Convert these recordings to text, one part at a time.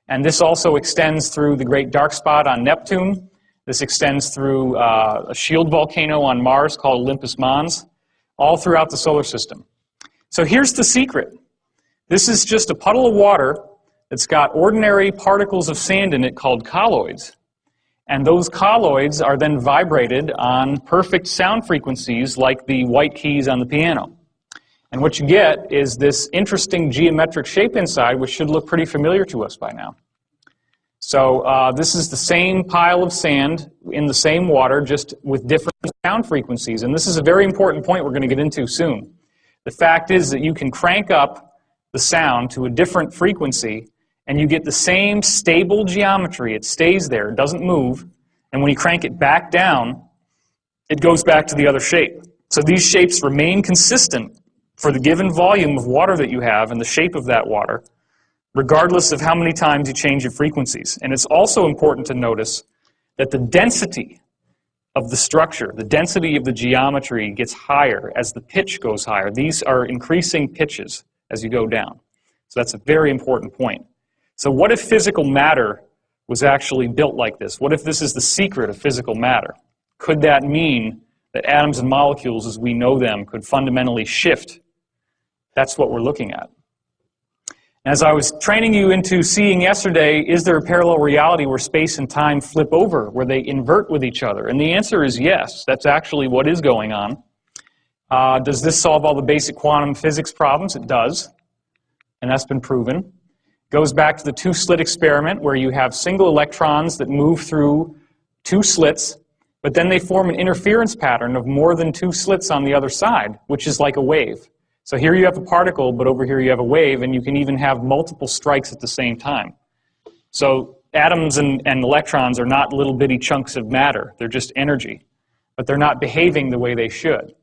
And this also extends through the Great Dark Spot on Neptune. This extends through a shield volcano on Mars called Olympus Mons, all throughout the solar system. So here's the secret. This is just a puddle of water that's got ordinary particles of sand in it called colloids. And those colloids are then vibrated on perfect sound frequencies like the white keys on the piano. And what you get is this interesting geometric shape inside, which should look pretty familiar to us by now. So this is the same pile of sand in the same water, just with different sound frequencies. And this is a very important point we're going to get into soon. The fact is that you can crank up the sound to a different frequency, and you get the same stable geometry. It stays there, it doesn't move. And when you crank it back down, it goes back to the other shape. So these shapes remain consistent for the given volume of water that you have and the shape of that water, regardless of how many times you change your frequencies. And it's also important to notice that the density of the structure, the density of the geometry gets higher as the pitch goes higher. These are increasing pitches as you go down. So that's a very important point. So what if physical matter was actually built like this? What if this is the secret of physical matter? Could that mean that atoms and molecules as we know them could fundamentally shift? That's what we're looking at. As I was training you into seeing yesterday, is there a parallel reality where space and time flip over, where they invert with each other? And the answer is yes. That's actually what is going on. Does this solve all the basic quantum physics problems? It does. And that's been proven. Goes back to the two-slit experiment, where you have single electrons that move through two slits, but then they form an interference pattern of more than two slits on the other side, which is like a wave. So here you have a particle, but over here you have a wave, and you can even have multiple strikes at the same time. So atoms and electrons are not little bitty chunks of matter. They're just energy, but they're not behaving the way they should.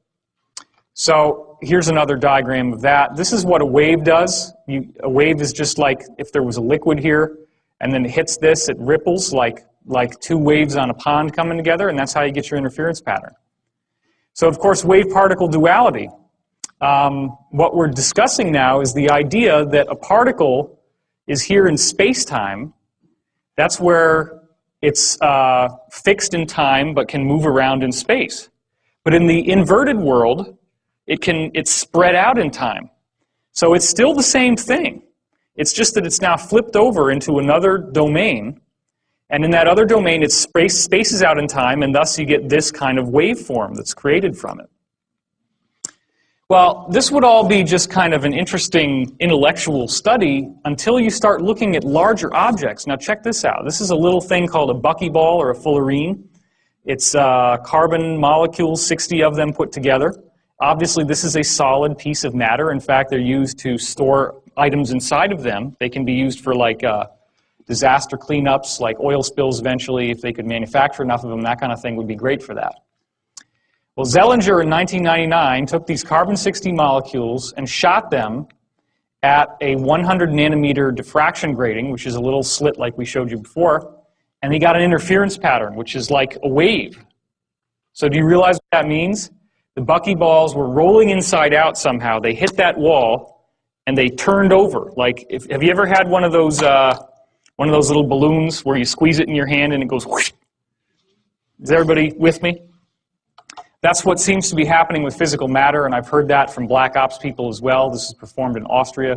So here's another diagram of that. This is what a wave does. A wave is just like if there was a liquid here, and then it hits this, it ripples like two waves on a pond coming together, and that's how you get your interference pattern. So of course, wave-particle duality. What we're discussing now is the idea that a particle is here in space-time. That's where it's fixed in time but can move around in space. But in the inverted world, it's spread out in time. So it's still the same thing. It's just that it's now flipped over into another domain. And in that other domain, it spaces out in time, and thus you get this kind of waveform that's created from it. Well, this would all be just kind of an interesting intellectual study until you start looking at larger objects. Now check this out. This is a little thing called a buckyball or a fullerene. It's carbon molecules, 60 of them put together. Obviously, this is a solid piece of matter. In fact, they're used to store items inside of them. They can be used for like disaster cleanups, like oil spills eventually. If they could manufacture enough of them, that kind of thing would be great for that. Well, Zellinger in 1999 took these carbon-60 molecules and shot them at a 100 nanometer diffraction grating, which is a little slit like we showed you before, and he got an interference pattern, which is like a wave. So do you realize what that means? The buckyballs were rolling inside out somehow. They hit that wall, and they turned over. Like, have you ever had one of those little balloons where you squeeze it in your hand and it goes whoosh? Is everybody with me? That's what seems to be happening with physical matter, and I've heard that from black ops people as well. This is performed in Austria.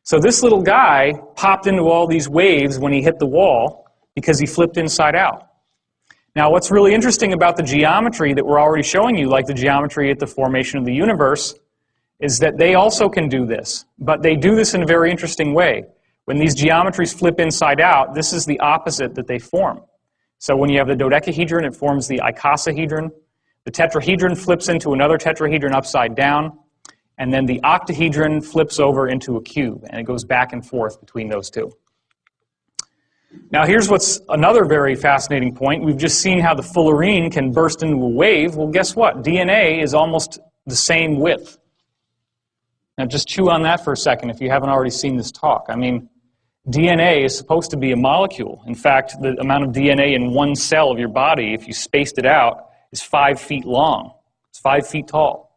So this little guy popped into all these waves when he hit the wall because he flipped inside out. Now, what's really interesting about the geometry that we're already showing you, like the geometry at the formation of the universe, is that they also can do this. But they do this in a very interesting way. When these geometries flip inside out, this is the opposite that they form. So when you have the dodecahedron, it forms the icosahedron. The tetrahedron flips into another tetrahedron upside down, and then the octahedron flips over into a cube, and it goes back and forth between those two. Now here's what's another very fascinating point. We've just seen how the fullerene can burst into a wave. Well, guess what? DNA is almost the same width. Now just chew on that for a second if you haven't already seen this talk. I mean, DNA is supposed to be a molecule. In fact, the amount of DNA in one cell of your body, if you spaced it out, is 5 feet long. It's 5 feet tall.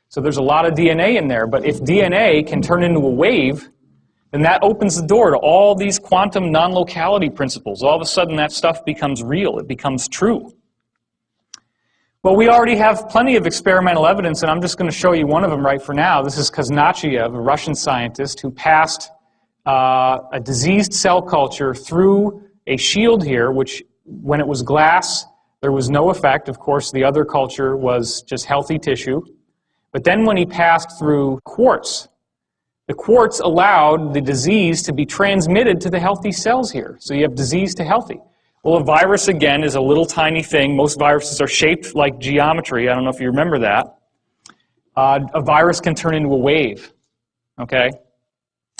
So there's a lot of DNA in there, but if DNA can turn into a wave, then that opens the door to all these quantum non-locality principles. All of a sudden that stuff becomes real, it becomes true. Well, we already have plenty of experimental evidence, and I'm just going to show you one of them right for now. This is Kuznetsov, a Russian scientist who passed a diseased cell culture through a shield here, which when it was glass, there was no effect. Of course, the other culture was just healthy tissue. But then when he passed through quartz, the quartz allowed the disease to be transmitted to the healthy cells here. So you have disease to healthy. Well, a virus, again, is a little tiny thing. Most viruses are shaped like geometry. I don't know if you remember that. A virus can turn into a wave, okay?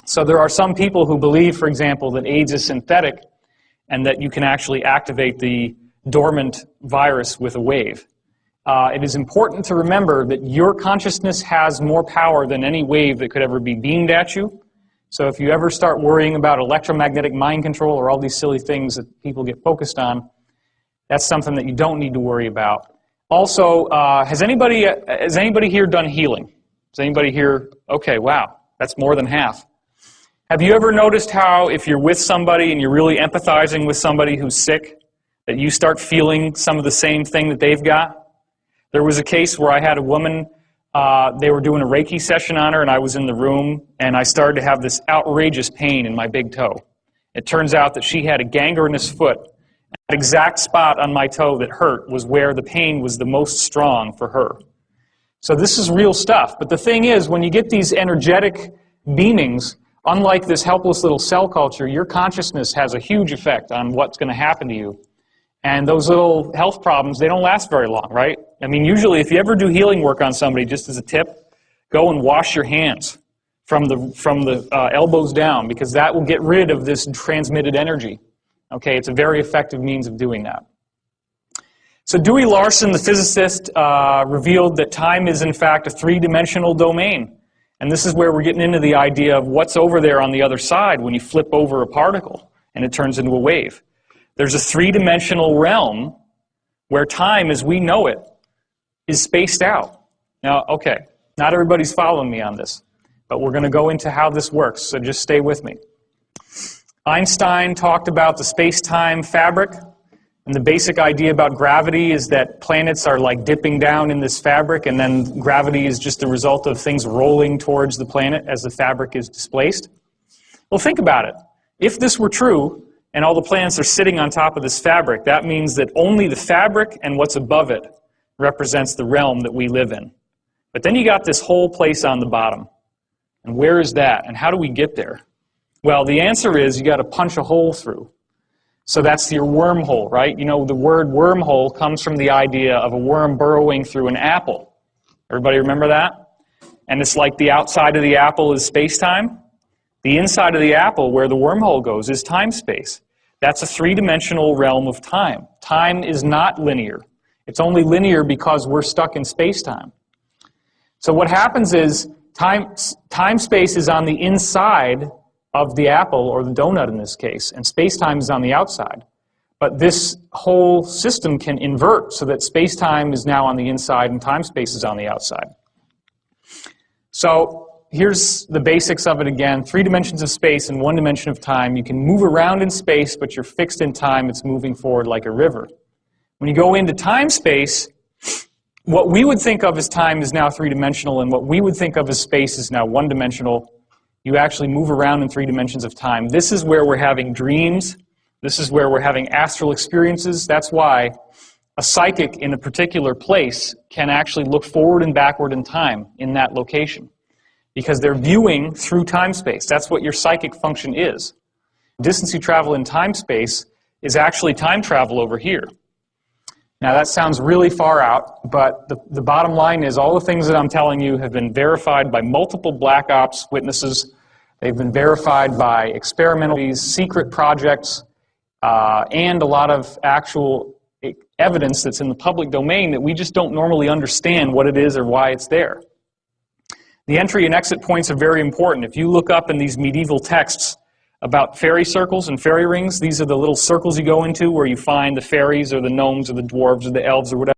So there are some people who believe, for example, that AIDS is synthetic and that you can actually activate the dormant virus with a wave. It is important to remember that your consciousness has more power than any wave that could ever be beamed at you. So if you ever start worrying about electromagnetic mind control or all these silly things that people get focused on, that's something that you don't need to worry about. Also, has anybody here done healing? Has anybody here? Okay, wow, that's more than half. Have you ever noticed how if you're with somebody and you're really empathizing with somebody who's sick, that you start feeling some of the same thing that they've got? There was a case where I had a woman, they were doing a Reiki session on her, and I was in the room, and I started to have this outrageous pain in my big toe. It turns out that she had a gangrenous foot. That exact spot on my toe that hurt was where the pain was the most strong for her. So this is real stuff. But the thing is, when you get these energetic beamings, unlike this helpless little cell culture, your consciousness has a huge effect on what's going to happen to you. And those little health problems, they don't last very long, right? I mean, usually if you ever do healing work on somebody, just as a tip, go and wash your hands from the elbows down, because that will get rid of this transmitted energy. Okay, it's a very effective means of doing that. So Dewey Larson, the physicist, revealed that time is in fact a three-dimensional domain. And this is where we're getting into the idea of what's over there on the other side when you flip over a particle and it turns into a wave. There's a three-dimensional realm where time as we know it is spaced out. Now, okay, not everybody's following me on this, but we're going to go into how this works, so just stay with me. Einstein talked about the space-time fabric, and the basic idea about gravity is that planets are like dipping down in this fabric, and then gravity is just the result of things rolling towards the planet as the fabric is displaced. Well, think about it. If this were true, and all the planets are sitting on top of this fabric, that means that only the fabric and what's above it represents the realm that we live in. But then you got this whole place on the bottom. And where is that? And how do we get there? Well, the answer is you got to punch a hole through. So that's your wormhole, right? You know, the word wormhole comes from the idea of a worm burrowing through an apple. Everybody remember that? And it's like the outside of the apple is space-time. The inside of the apple, where the wormhole goes, is time-space. That's a three-dimensional realm of time. Time is not linear. It's only linear because we're stuck in space-time. So what happens is time-space is on the inside of the apple, or the donut in this case, and space-time is on the outside. But this whole system can invert so that space-time is now on the inside and time-space is on the outside. So here's the basics of it again. 3 dimensions of space and 1 dimension of time. You can move around in space, but you're fixed in time. It's moving forward like a river. When you go into time-space, what we would think of as time is now 3-dimensional, and what we would think of as space is now 1-dimensional. You actually move around in 3 dimensions of time. This is where we're having dreams. This is where we're having astral experiences. That's why a psychic in a particular place can actually look forward and backward in time in that location, because they're viewing through time-space. That's what your psychic function is. The distance you travel in time-space is actually time travel over here. Now that sounds really far out, but the bottom line is all the things that I'm telling you have been verified by multiple black ops witnesses. They've been verified by experimental secret projects and a lot of actual evidence that's in the public domain that we just don't normally understand what it is or why it's there. The entry and exit points are very important. If you look up in these medieval texts about fairy circles and fairy rings, these are the little circles you go into where you find the fairies or the gnomes or the dwarves or the elves or whatever.